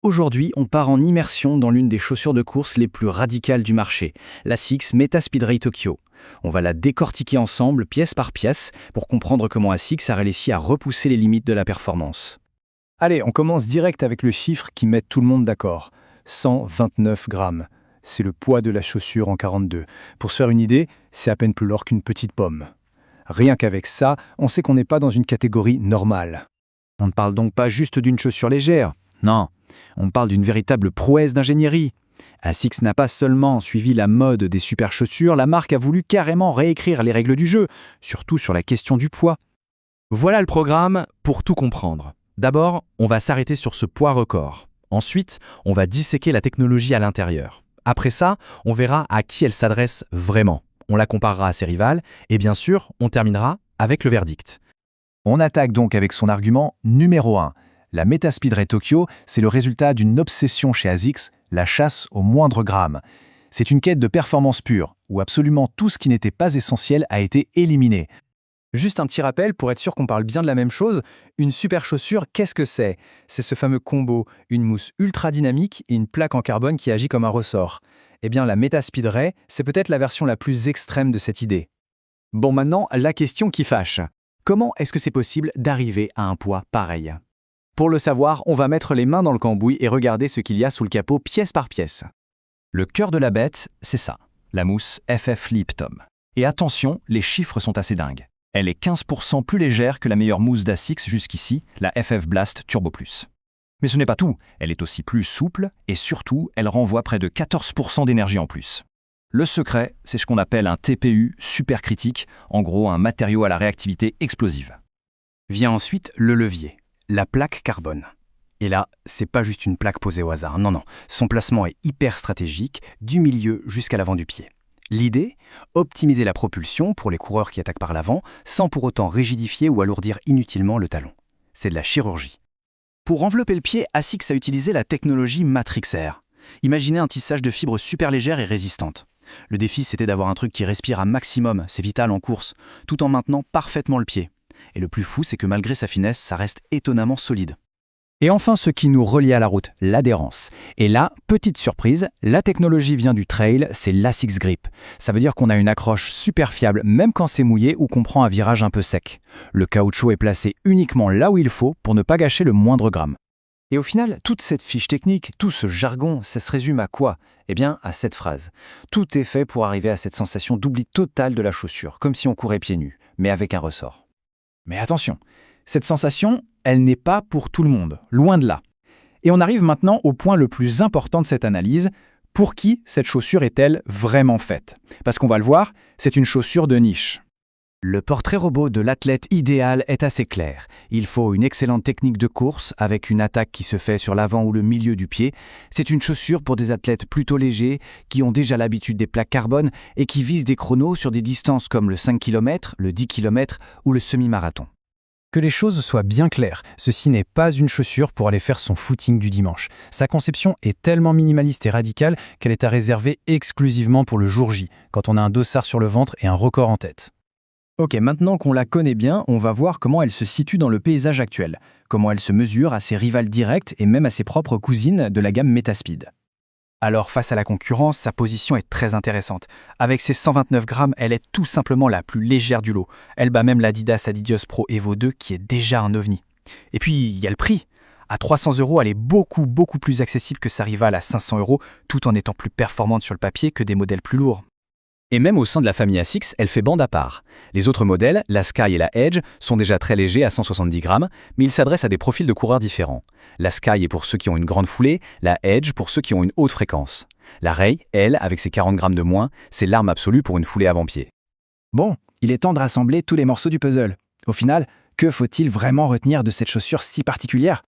Aujourd'hui, on part en immersion dans l'une des chaussures de course les plus radicales du marché, la ASICS Metaspeed Ray Tokyo. On va la décortiquer ensemble, pièce par pièce, pour comprendre comment ASICS a réussi à repousser les limites de la performance. Allez, on commence direct avec le chiffre qui met tout le monde d'accord. 129 grammes. C'est le poids de la chaussure en 42. Pour se faire une idée, c'est à peine plus lourd qu'une petite pomme. Rien qu'avec ça, on sait qu'on n'est pas dans une catégorie normale. On ne parle donc pas juste d'une chaussure légère. Non, on parle d'une véritable prouesse d'ingénierie. ASICS n'a pas seulement suivi la mode des super chaussures, la marque a voulu carrément réécrire les règles du jeu, surtout sur la question du poids. Voilà le programme pour tout comprendre. D'abord, on va s'arrêter sur ce poids record. Ensuite, on va disséquer la technologie à l'intérieur. Après ça, on verra à qui elle s'adresse vraiment. On la comparera à ses rivales et bien sûr, on terminera avec le verdict. On attaque donc avec son argument numéro 1. La Metaspeed Ray Tokyo, c'est le résultat d'une obsession chez ASICS, la chasse au moindre gramme. C'est une quête de performance pure, où absolument tout ce qui n'était pas essentiel a été éliminé. Juste un petit rappel pour être sûr qu'on parle bien de la même chose, une super chaussure, qu'est-ce que c'est? C'est ce fameux combo, une mousse ultra dynamique et une plaque en carbone qui agit comme un ressort. Eh bien, la Metaspeed Ray, c'est peut-être la version la plus extrême de cette idée. Bon, maintenant, la question qui fâche. Comment est-ce que c'est possible d'arriver à un poids pareil? Pour le savoir, on va mettre les mains dans le cambouis et regarder ce qu'il y a sous le capot pièce par pièce. Le cœur de la bête, c'est ça, la mousse FF Liptom. Et attention, les chiffres sont assez dingues. Elle est 15% plus légère que la meilleure mousse d'ASICS jusqu'ici, la FF Blast Turbo Plus. Mais ce n'est pas tout, elle est aussi plus souple et surtout, elle renvoie près de 14% d'énergie en plus. Le secret, c'est ce qu'on appelle un TPU supercritique, en gros un matériau à la réactivité explosive. Vient ensuite le levier, la plaque carbone. Et là, c'est pas juste une plaque posée au hasard, non. Son placement est hyper stratégique, du milieu jusqu'à l'avant du pied. L'idée, optimiser la propulsion pour les coureurs qui attaquent par l'avant, sans pour autant rigidifier ou alourdir inutilement le talon. C'est de la chirurgie. Pour envelopper le pied, ASICS a utilisé la technologie Matrix Air. Imaginez un tissage de fibres super légères et résistantes. Le défi, c'était d'avoir un truc qui respire à maximum, c'est vital en course, tout en maintenant parfaitement le pied. Et le plus fou, c'est que malgré sa finesse, ça reste étonnamment solide. Et enfin, ce qui nous relie à la route, l'adhérence. Et là, petite surprise, la technologie vient du trail, c'est l'ASICS Grip. Ça veut dire qu'on a une accroche super fiable, même quand c'est mouillé ou qu'on prend un virage un peu sec. Le caoutchouc est placé uniquement là où il faut pour ne pas gâcher le moindre gramme. Et au final, toute cette fiche technique, tout ce jargon, ça se résume à quoi? Eh bien, à cette phrase. Tout est fait pour arriver à cette sensation d'oubli total de la chaussure, comme si on courait pieds nus, mais avec un ressort. Mais attention, cette sensation, elle n'est pas pour tout le monde, loin de là. Et on arrive maintenant au point le plus important de cette analyse. Pour qui cette chaussure est-elle vraiment faite? Parce qu'on va le voir, c'est une chaussure de niche. Le portrait robot de l'athlète idéal est assez clair. Il faut une excellente technique de course avec une attaque qui se fait sur l'avant ou le milieu du pied. C'est une chaussure pour des athlètes plutôt légers, qui ont déjà l'habitude des plaques carbone et qui visent des chronos sur des distances comme le 5 km, le 10 km ou le semi-marathon. Que les choses soient bien claires, ceci n'est pas une chaussure pour aller faire son footing du dimanche. Sa conception est tellement minimaliste et radicale qu'elle est à réserver exclusivement pour le jour J, quand on a un dossard sur le ventre et un record en tête. Ok, maintenant qu'on la connaît bien, on va voir comment elle se situe dans le paysage actuel, comment elle se mesure à ses rivales directes et même à ses propres cousines de la gamme Metaspeed. Alors face à la concurrence, sa position est très intéressante. Avec ses 129 grammes, elle est tout simplement la plus légère du lot. Elle bat même l'Adidas Adios Pro Evo 2 qui est déjà un ovni. Et puis il y a le prix. À 300 €, elle est beaucoup plus accessible que sa rivale à 500 €, tout en étant plus performante sur le papier que des modèles plus lourds. Et même au sein de la famille ASICS, elle fait bande à part. Les autres modèles, la Sky et la Edge, sont déjà très légers à 170 grammes, mais ils s'adressent à des profils de coureurs différents. La Sky est pour ceux qui ont une grande foulée, la Edge pour ceux qui ont une haute fréquence. La Ray, elle, avec ses 40 grammes de moins, c'est l'arme absolue pour une foulée avant-pied. Bon, il est temps de rassembler tous les morceaux du puzzle. Au final, que faut-il vraiment retenir de cette chaussure si particulière?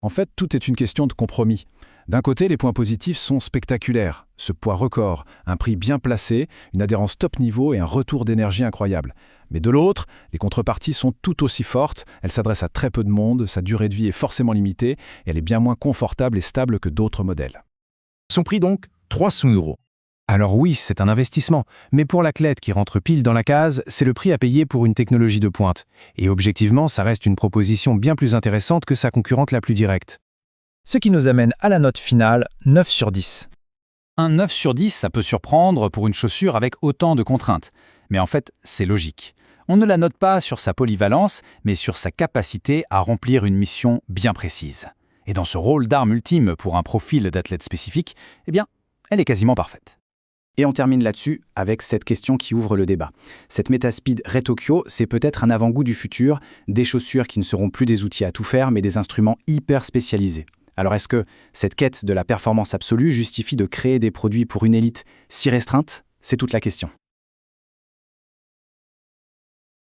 En fait, tout est une question de compromis. D'un côté, les points positifs sont spectaculaires. Ce poids record, un prix bien placé, une adhérence top niveau et un retour d'énergie incroyable. Mais de l'autre, les contreparties sont tout aussi fortes, elle s'adresse à très peu de monde, sa durée de vie est forcément limitée et elle est bien moins confortable et stable que d'autres modèles. Son prix donc, 300 €. Alors oui, c'est un investissement, mais pour l'athlète qui rentre pile dans la case, c'est le prix à payer pour une technologie de pointe. Et objectivement, ça reste une proposition bien plus intéressante que sa concurrente la plus directe. Ce qui nous amène à la note finale, 9 sur 10. Un 9 sur 10, ça peut surprendre pour une chaussure avec autant de contraintes. Mais en fait, c'est logique. On ne la note pas sur sa polyvalence, mais sur sa capacité à remplir une mission bien précise. Et dans ce rôle d'arme ultime pour un profil d'athlète spécifique, eh bien, elle est quasiment parfaite. Et on termine là-dessus avec cette question qui ouvre le débat. Cette Metaspeed Ray Tokyo, c'est peut-être un avant-goût du futur, des chaussures qui ne seront plus des outils à tout faire, mais des instruments hyper spécialisés. Alors est-ce que cette quête de la performance absolue justifie de créer des produits pour une élite si restreinte ? C'est toute la question.